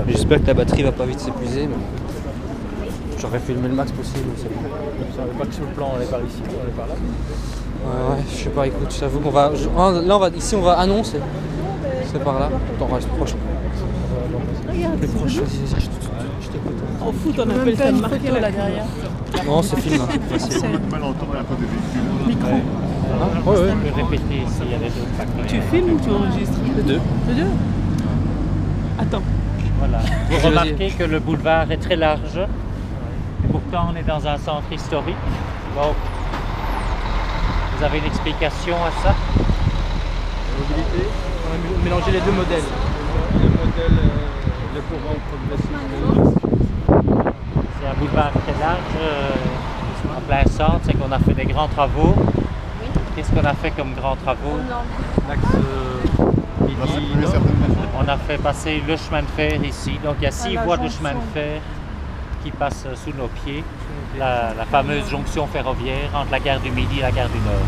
J'espère que la batterie va pas vite s'épuiser. Mais... J'aurais filmé le max possible, mais c'est bon. Je savais pas que sur le plan on est par ici, on est par là. Ouais, je sais pas, écoute, j'avoue qu'on va... Là, ici on va annoncer. C'est par là. Attends, reste proche. Plus proche, vas-y, je t'écoute. En foot, on appelle ça une marquer là derrière. Non, c'est film, hein. Facile. Mal entendre un peu des véhicules. Micro. Ah, ouais, ouais. Je peux répéter s'il y a des autres facteurs. Tu filmes ou tu enregistres? Les deux. Les deux? Attends. Voilà. Vous Vas-y, remarquez que le boulevard est très large. Et pourtant, on est dans un centre historique. Donc, vous avez une explication à ça? La mobilité, on a mélangé les deux modèles. Le modèle de courant progressif. C'est un boulevard très large, en plein centre, c'est qu'on a fait des grands travaux. Qu'est-ce qu'on a fait comme grands travaux? L'axe midi. On a fait passer le chemin de fer ici, donc il y a 6 voies de chemin de fer qui passent sous nos pieds, la fameuse jonction ferroviaire entre la gare du Midi et la gare du Nord.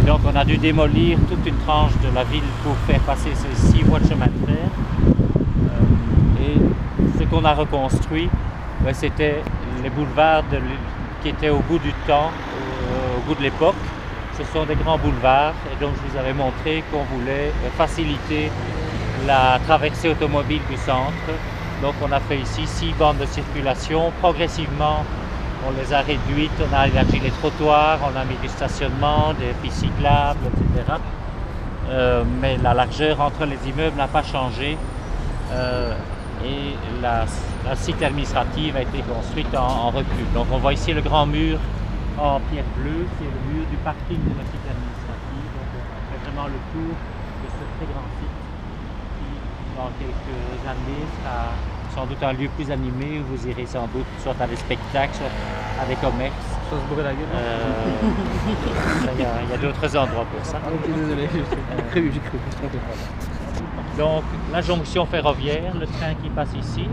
Et donc on a dû démolir toute une tranche de la ville pour faire passer ces 6 voies de chemin de fer. Et ce qu'on a reconstruit, c'était les boulevards qui étaient au bout du temps, au bout de l'époque. Ce sont des grands boulevards et donc je vous avais montré qu'on voulait faciliter la traversée automobile du centre. Donc on a fait ici 6 bandes de circulation. Progressivement, on les a réduites, on a élargi les trottoirs, on a mis du stationnement, des pistes cyclables, etc. Mais la largeur entre les immeubles n'a pas changé. Et la site administrative a été construite en recul. Donc on voit ici le grand mur en pierre bleue, c'est le mur du parking de la site administrative. Donc on fait vraiment le tour de ce très grand site qui, dans quelques années, sera sans doute un lieu plus animé où vous irez sans doute soit à des spectacles, soit à des commerces. Ça se bourre la gueule. Il y a d'autres endroits pour ça. Ok, désolé, j'ai cru. Donc la jonction ferroviaire, le train qui passe ici.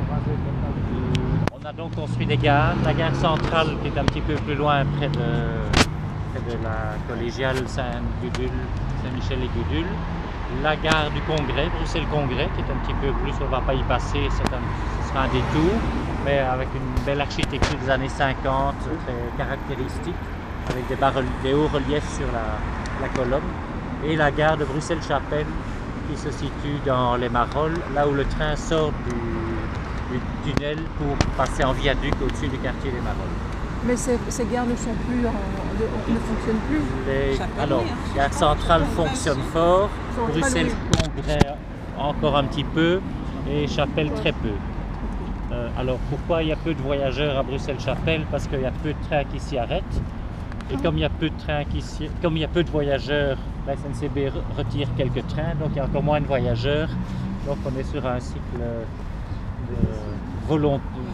On a donc construit des gares. La gare centrale qui est un petit peu plus loin près de la collégiale Saint-Gudule, Saint-Michel et Gudule. La gare du Congrès, Bruxelles-Congrès, qui est un petit peu plus, on ne va pas y passer, ce sera un détour, mais avec une belle architecture des années 50, très caractéristique, avec des hauts reliefs sur la colonne. Et la gare de Bruxelles-Chapelle, qui se situe dans les Marolles, là où le train sort du tunnel pour passer en viaduc au-dessus du quartier des Marolles. Mais ces gares ne sont plus, ne fonctionnent plus. Alors, Gare Centrale fonctionne fort, Bruxelles-Congrès encore un petit peu et Chapelle très peu. Alors pourquoi il y a peu de voyageurs à Bruxelles-Chapelle? Parce qu'il y a peu de trains qui s'y arrêtent. Et comme il y a peu de voyageurs, la SNCB retire quelques trains, donc il y a encore moins de voyageurs. Donc on est sur un cycle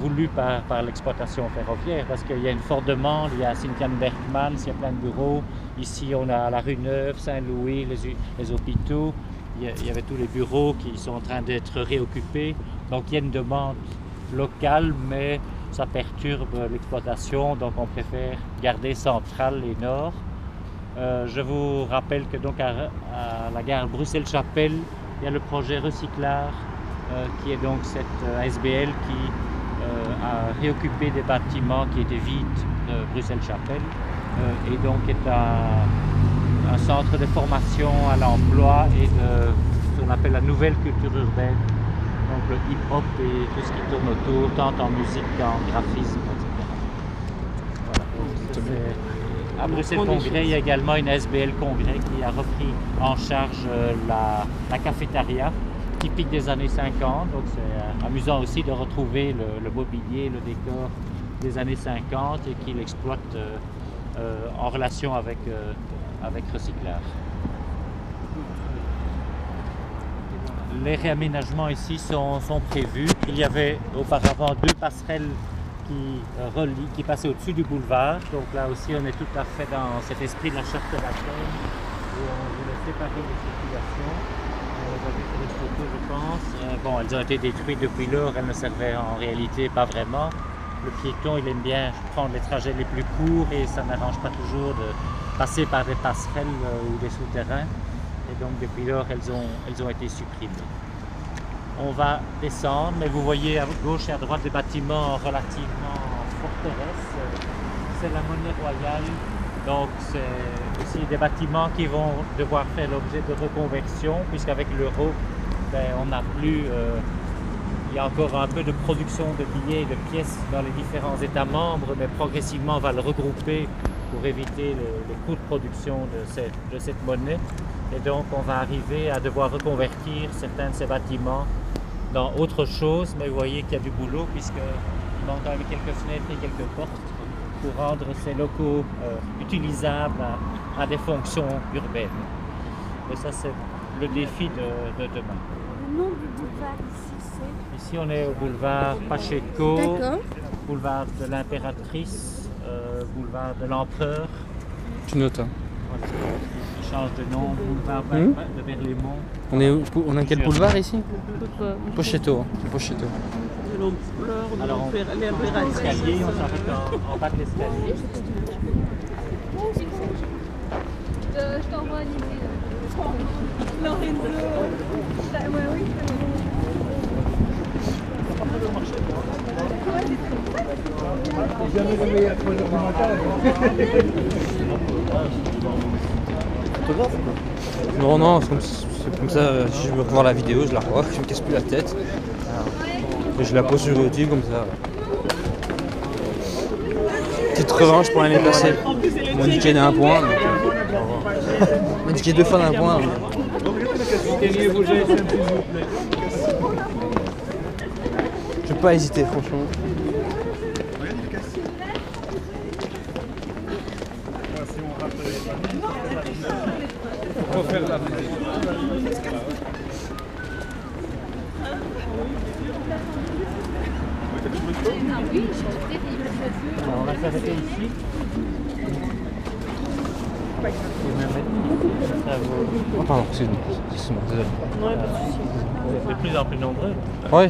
voulu par l'exploitation ferroviaire, parce qu'il y a une forte demande, il y a Sint-Jan-Bergmans, il y a plein de bureaux. Ici on a la rue Neuve, Saint-Louis, les hôpitaux, il y avait tous les bureaux qui sont en train d'être réoccupés. Donc il y a une demande locale, mais ça perturbe l'exploitation, donc on préfère garder centrale et nord. Je vous rappelle que donc à la gare Bruxelles-Chapelle, il y a le projet Recyclard, qui est donc cette SBL qui a réoccupé des bâtiments qui étaient vides de Bruxelles-Chapelle et donc est un centre de formation à l'emploi et de ce qu'on appelle la nouvelle culture urbaine. Donc le hip-hop et tout ce qui tourne autour, tant en musique qu'en graphisme, etc. Voilà. À Bruxelles-Congrès, il y a également une SBL Congrès qui a repris en charge la cafétéria typique des années 50. Donc c'est amusant aussi de retrouver le mobilier, le décor des années 50 et qui l'exploite en relation avec Recyclard. Les réaménagements ici sont prévus. Il y avait auparavant 2 passerelles qui passaient au-dessus du boulevard. Donc là aussi, on est tout à fait dans cet esprit de la charte de la Seine où on voulait séparer les circulations. On va voir sur les photos, je pense. Bon, elles ont été détruites depuis lors. Elles ne servaient en réalité pas vraiment. Le piéton, il aime bien prendre les trajets les plus courts et ça n'arrange pas toujours de passer par des passerelles ou des souterrains. Et donc depuis lors, elles ont été supprimées. On va descendre, mais vous voyez à gauche et à droite des bâtiments relativement forteresses. C'est la monnaie royale, donc c'est aussi des bâtiments qui vont devoir faire l'objet de reconversion, puisqu'avec l'euro, on n'a plus... il y a encore un peu de production de billets et de pièces dans les différents États membres, mais progressivement on va le regrouper pour éviter les coûts de production de cette monnaie. Et donc on va arriver à devoir reconvertir certains de ces bâtiments dans autre chose, mais vous voyez qu'il y a du boulot puisqu'il manque quand même quelques fenêtres et quelques portes pour rendre ces locaux utilisables à des fonctions urbaines. Et ça c'est le défi de demain. Le nom du boulevard ici, c'est... Ici on est au boulevard Pacheco, D'accord. boulevard de l'Impératrice, boulevard de l'Empereur. Tu notes, hein. Voilà. Il change de nom, boulevard de Berlaymont. On a quel boulevard ici? Pochetto, c'est Pochetto. Alors on prend l'escalier, on s'arrête en bas de l'escalier. Je t'envoie un email. Non, non, c'est comme ça, si je veux revoir la vidéo, je la revois, je me casse plus la tête. Et je la pose sur YouTube comme ça. Petite revanche pour l'année passée. On m'a dit qu'il y en a un point. On m'a dit qu'il y a 2 fois d'un point. Je vais pas hésiter, franchement. On va faire la Alors, on va s'arrêter ici. Oh, pardon, excuse-moi, désolé. Vous êtes de plus en plus nombreux. Oui.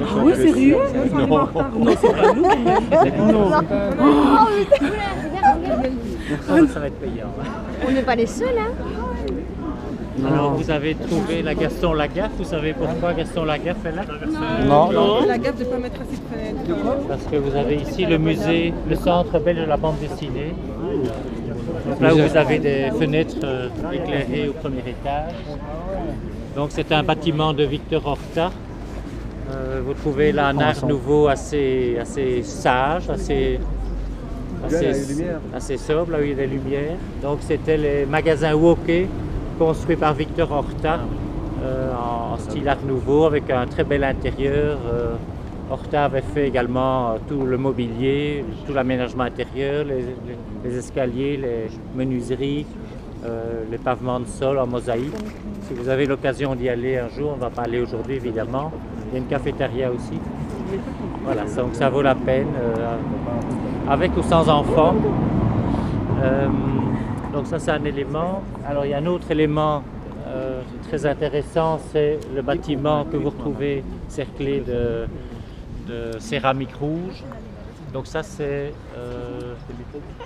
Ah oui, sérieux? Non, c'est pas nous. Ça va être payant. On n'est pas les seuls, hein? Alors, vous avez trouvé la Gaston Lagaffe. Vous savez pourquoi Gaston Lagaffe est là? Non. La gaffe de ne pas mettre assez de fenêtres. Parce que vous avez ici le musée, le centre belge de la bande dessinée. Donc là où vous avez des fenêtres éclairées au premier étage. Donc c'est un bâtiment de Victor Horta. Vous trouvez là un art nouveau assez sage, assez sobre, là où il y a des lumières. Donc c'était les magasins Wokey construits par Victor Horta en style art nouveau avec un très bel intérieur. Horta avait fait également tout le mobilier, tout l'aménagement intérieur, les escaliers, les menuiseries, les pavements de sol en mosaïque. Si vous avez l'occasion d'y aller un jour, on ne va pas aller aujourd'hui évidemment, il y a une cafétéria aussi. Voilà, donc ça vaut la peine, avec ou sans enfants. Donc ça c'est un élément. Alors il y a un autre élément très intéressant, c'est le bâtiment que vous retrouvez cerclé de céramique rouge. Donc ça c'est...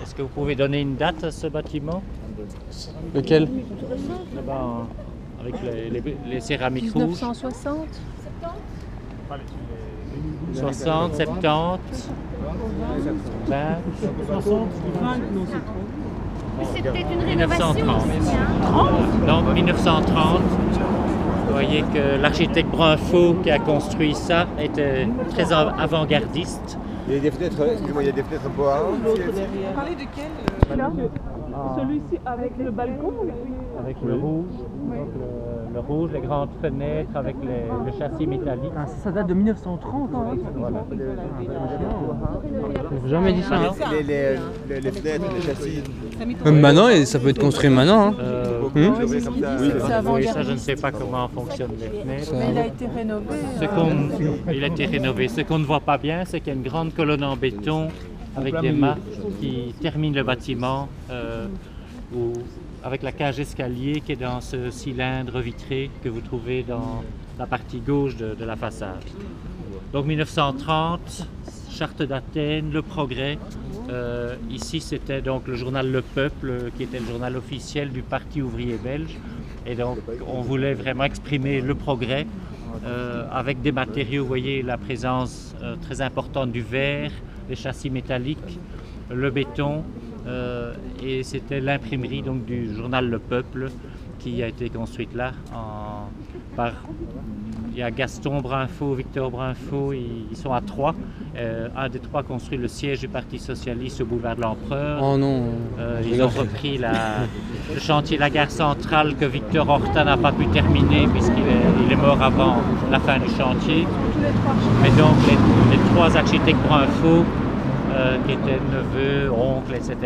Est-ce que vous pouvez donner une date à ce bâtiment? Lequel? Là-bas, avec les céramiques rouges. 1960. 60, 70, 20, 60, 20, non c'est trop. C'est peut-être une rénovation 1930. aussi, hein? Donc 1930, vous voyez que l'architecte Brunfaux qui a construit ça était très avant-gardiste. Il y a des fenêtres, excusez-moi, il y a des fenêtres bois. Vous parlez de quel? Celui-ci avec le balcon? Avec le rouge, donc le rouge, les grandes fenêtres avec le châssis métallique. Ah, ça date de 1930 quand même. Voilà. J'ai jamais dit ça. Hein. Les fenêtres, les châssis. Même maintenant, et ça peut être construit maintenant. Hein. Oui, ça je ne sais pas comment fonctionnent les fenêtres. Mais il a été rénové. Il a été rénové. Ce qu'on ne voit pas bien, c'est qu'il y a une grande colonne en béton avec des mâts qui terminent le bâtiment, avec la cage escalier qui est dans ce cylindre vitré que vous trouvez dans la partie gauche de la façade. Donc 1930, Charte d'Athènes, Le Progrès. Ici c'était donc le journal Le Peuple qui était le journal officiel du Parti ouvrier belge. Et donc on voulait vraiment exprimer le progrès avec des matériaux, vous voyez la présence très importante du verre, les châssis métalliques, le béton, et c'était l'imprimerie donc du journal Le Peuple qui a été construite là il y a Gaston Brinfo, Victor Brinfo, ils sont à 3. Un des 3 construit le siège du Parti Socialiste au boulevard de l'Empereur. Oh non. Ils ont repris le chantier de la gare centrale que Victor Horta n'a pas pu terminer puisqu'il est mort avant la fin du chantier. Mais donc les 3 architectes Brinfo, qui étaient neveux, oncles, etc.,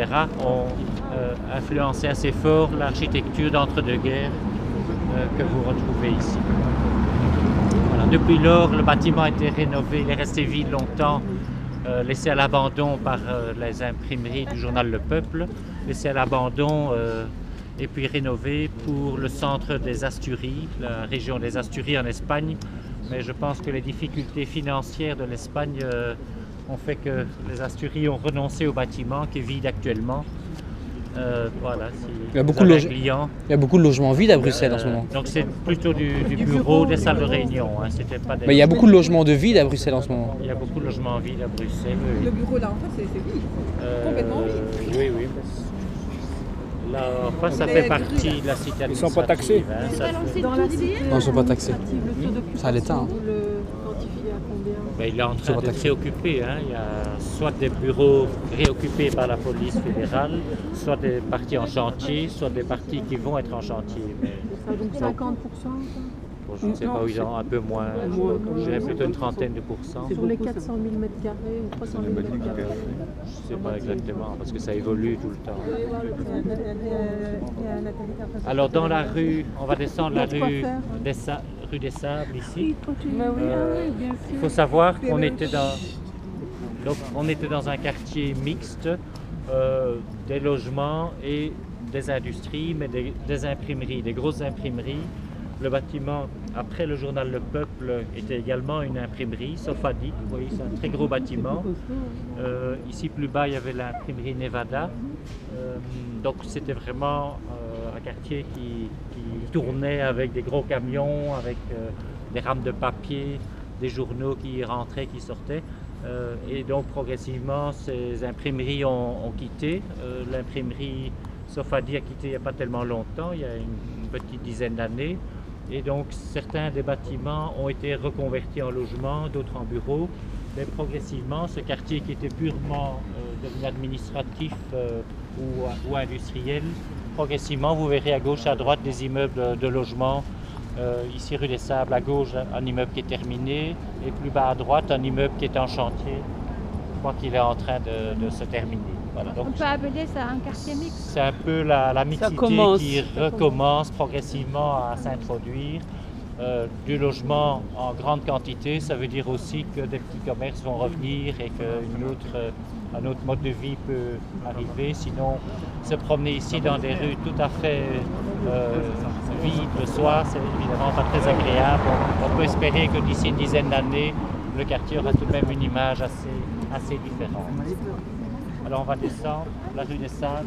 ont influencé assez fort l'architecture d'entre-deux-guerres que vous retrouvez ici. Voilà. Depuis lors, le bâtiment a été rénové, il est resté vide longtemps, laissé à l'abandon par les imprimeries du journal Le Peuple, laissé à l'abandon et puis rénové pour le centre des Asturies, la région des Asturies en Espagne. Mais je pense que les difficultés financières de l'Espagne ont fait que les Asturies ont renoncé au bâtiment qui est vide actuellement. Voilà, il y a beaucoup de logements vides à Bruxelles en ce moment. Donc c'est plutôt du bureau, des salles de réunion. Hein, c'était pas des... Mais il y a beaucoup de logements de vides à Bruxelles en ce moment. Il y a beaucoup de logements vides à Bruxelles. Oui. Le bureau là en face c'est vide, complètement vide. Oui, oui. Là, en face, ça fait partie de la cité administrative. Ils ne sont pas taxés. Hein, ça fait... Dans la cité, non, ils ne sont pas taxés. Ça à l'État. Vous le quantifiez à combien? Ben, il est en train d'être réoccupé. Hein. Il y a soit des bureaux réoccupés par la police fédérale, soit des parties en chantier, soit des parties qui vont être en chantier. Mais... Donc 50%? Bon, je ne sais pas où ils ont un peu moins. Je dirais plutôt une trentaine de pourcents. Sur les 400 000 m² ou 300 000 m²? Je ne sais pas exactement parce que ça évolue tout le temps. Alors dans la rue, on va descendre la rue des Sables ici. Il faut savoir qu'on était dans un quartier mixte, des logements et des industries, mais des imprimeries, des grosses imprimeries. Le bâtiment, après le journal Le Peuple, était également une imprimerie, Sofadi. Vous voyez, c'est un très gros bâtiment. Ici, plus bas, il y avait l'imprimerie Nevada. Donc, c'était vraiment un quartier qui tournait avec des gros camions, avec des rames de papier, des journaux qui rentraient, qui sortaient. Et donc, progressivement, ces imprimeries ont quitté. L'imprimerie Sofadi a quitté il n'y a pas tellement longtemps, il y a une petite dizaine d'années. Et donc certains des bâtiments ont été reconvertis en logements, d'autres en bureaux. Mais progressivement, ce quartier qui était purement devenu administratif ou industriel, progressivement, vous verrez à gauche, à droite des immeubles de logement. Ici, rue des Sables, à gauche, un immeuble qui est terminé. Et plus bas à droite, un immeuble qui est en chantier. Je crois qu'il est en train de se terminer. Voilà. Donc, on peut appeler ça un quartier mixte. C'est un peu la mixité qui recommence progressivement à s'introduire. Du logement en grande quantité, ça veut dire aussi que des petits commerces vont revenir et qu'un autre mode de vie peut arriver. Sinon, se promener ici dans des rues tout à fait vides le soir, c'est évidemment pas très agréable. On peut espérer que d'ici une dizaine d'années, le quartier aura tout de même une image assez différente. Alors on va descendre la rue des Sables,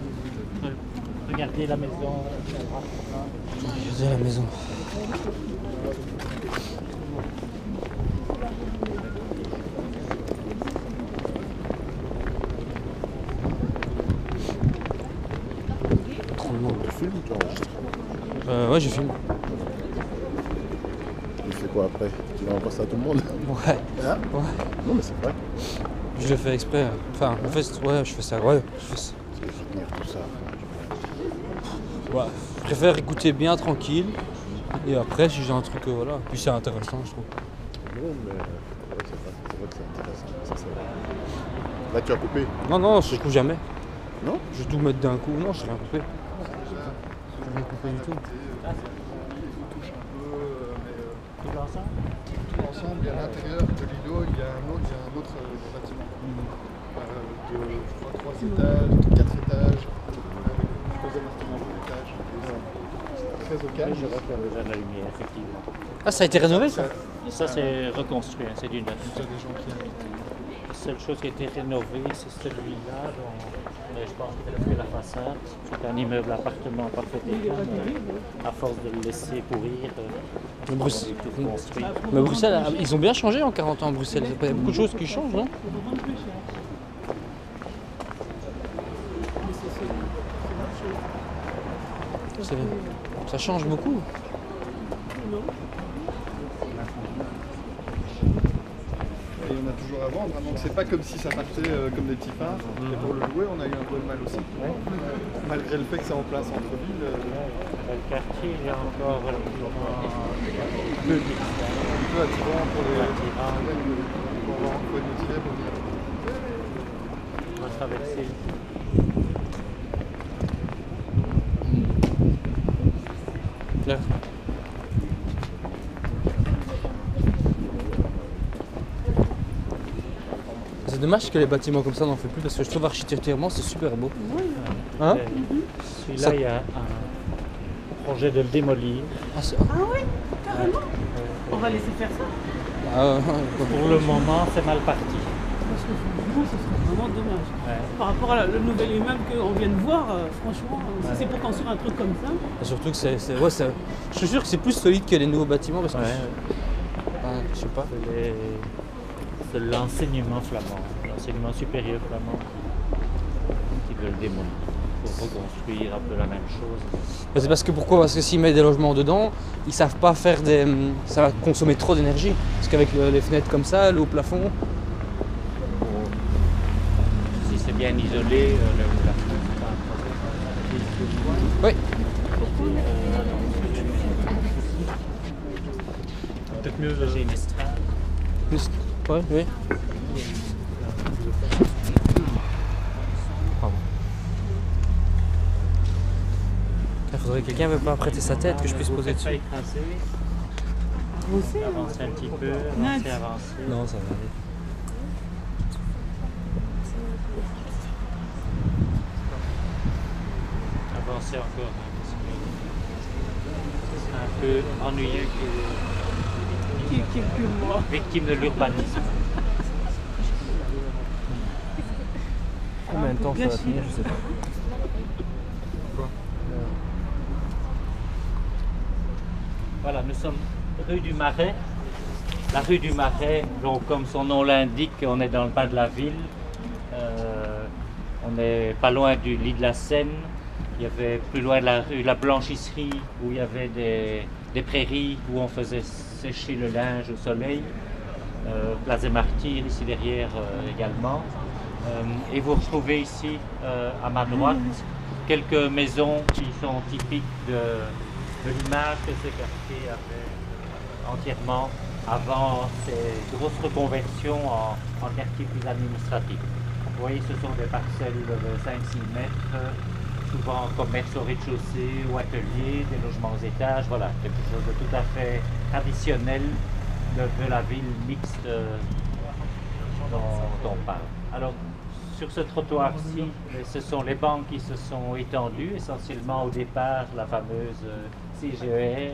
regardez la maison. Regardez la maison. Trop long. Tu filmes ou tu enregistres? Ouais, je filme. Tu fais quoi après? Tu vas en passer à tout le monde? Ouais. Hein? Ouais. Non mais c'est vrai. Je le fais exprès. Enfin, en fait, ouais, je fais ça. Ouais, je fais ça. C'est soutenir tout ça. Ouais. Je préfère écouter bien tranquille. Et après, si j'ai un truc, voilà. Puis c'est intéressant, je trouve. Non mais ouais, c'est vrai que c'est intéressant. Ça, c'est vrai. Là tu as coupé? Non, je coupe jamais. Non? Je vais tout mettre d'un coup. Non, je vais rien couper. Je vais rien couper du tout. Tout ensemble? Tout ensemble, et à l'intérieur de l'îlot, il y a un autre bâtiment. De, je crois, 3 étages, 4 étages, avec plusieurs appartements par étage. Très au calme. Je vois qu'il y a déjà de la lumière, effectivement. Ah, ça a été rénové ça? Ça, c'est reconstruit, hein, c'est du neuf. Il y a des gens qui habitent. La seule chose qui a été rénovée, c'est celui-là. Je pense qu'il a fait la façade. C'est un immeuble appartement en parfait état. À force de le laisser pourrir, tout construit. Mais Bruxelles, ils ont bien changé en 40 ans, Bruxelles. Il y a beaucoup de choses qui changent, non? Ça change beaucoup. Et on a toujours à vendre, hein, donc c'est pas comme si ça partait comme des petits pains. Et pour le louer, on a eu un peu de mal aussi. Malgré le fait que c'est en place entre villes. Le quartier, il y a encore peu de Un peu attirant pour les pour avoir un peu de motivé pour venir. On va traverser. Là. C'est dommage que les bâtiments comme ça n'en fait plus parce que je trouve architecturalement c'est super beau. Hein? Celui-là, il y a un projet de le démolir. Ah oui, carrément. On va laisser faire ça. Pour le moment, c'est mal parti. Parce que franchement, ce serait vraiment dommage. Par rapport à le nouvel immeuble qu'on vient de voir, franchement, si c'est pour construire un truc comme ça. Et surtout que je suis sûr que c'est plus solide que les nouveaux bâtiments parce que je sais pas. C'est l'enseignement flamand, l'enseignement supérieur flamand qui veut le démolir pour reconstruire un peu la même chose. C'est parce que pourquoi? Parce que s'ils mettent des logements dedans, ils savent pas faire des. Ça va consommer trop d'énergie. Parce qu'avec les fenêtres comme ça, l'eau au plafond. Si c'est bien isolé, la fenêtre, c'est pas un problème. Oui. Peut-être mieux. J'ai une estrade. Ouais, oui. Pardon. Il faudrait que quelqu'un ne veut pas prêter sa tête, que je puisse poser dessus. Pas écraser. Avancer un petit peu, avancer. Non, ça va aller. Avancer encore. C'est un peu ennuyeux victime de l'urbanisme. Combien de temps ça va tenir, je sais pas. Voilà, nous sommes rue du Marais. La rue du Marais, donc comme son nom l'indique, on est dans le bas de la ville. On n'est pas loin du lit de la Seine. Il y avait plus loin de la rue la Blanchisserie où il y avait des prairies où on faisait sécher le linge au soleil. Place des Martyrs ici derrière également. Et vous retrouvez ici à ma droite quelques maisons qui sont typiques de l'image que ces quartiers avaient entièrement avant ces grosses reconversions en quartiers plus administratifs. Vous voyez, ce sont des parcelles de 5-6 mètres, souvent commerce au rez-de-chaussée ou atelier, des logements aux étages, voilà, quelque chose de tout à fait traditionnel de la ville mixte dont on parle. Alors, sur ce trottoir-ci, ce sont les banques qui se sont étendues, essentiellement au départ la fameuse CGER,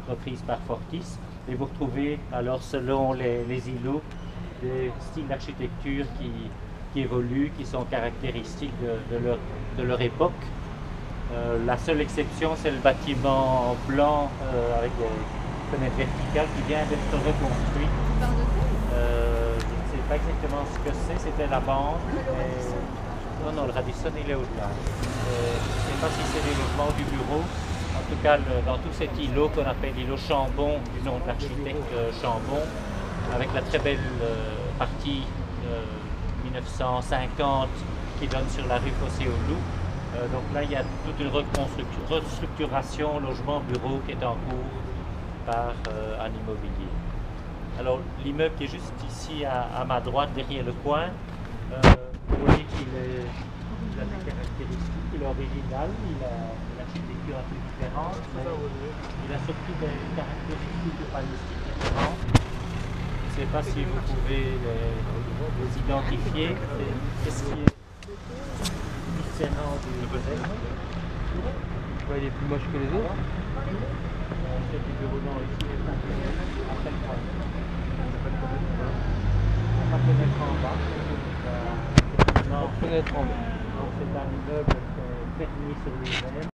reprise par Fortis, et vous retrouvez alors selon les îlots des styles d'architecture qui évoluent, qui sont caractéristiques de leur époque. La seule exception, c'est le bâtiment blanc avec des fenêtres verticales qui vient d'être reconstruit. Je ne sais pas exactement ce que c'était la banque. Mais... Non, le Radisson il est au-delà. Je ne sais pas si c'est les logements du bureau. En tout cas, dans tout cet îlot qu'on appelle l'îlot Chambon, du nom de l'architecte Chambon, avec la très belle partie 1950 qui donne sur la rue Fossé-au-Loup. Donc là, il y a toute une restructuration, logement, bureau qui est en cours par un immobilier. Alors, l'immeuble qui est juste ici à ma droite, derrière le coin, vous voyez qu'il a des caractéristiques, il est original, il a une architecture un peu différente, mais il a surtout des caractéristiques urbanistiques différentes. Je ne sais pas si vous pouvez les identifier. Qu'est-ce qui est différent du reste? Ouais, il est plus moche que les autres. C'est du bureau dans ici, après le coin. ma fenêtre en bas. Fenêtre en bas. Donc c'est un immeuble fermé sur lui-même.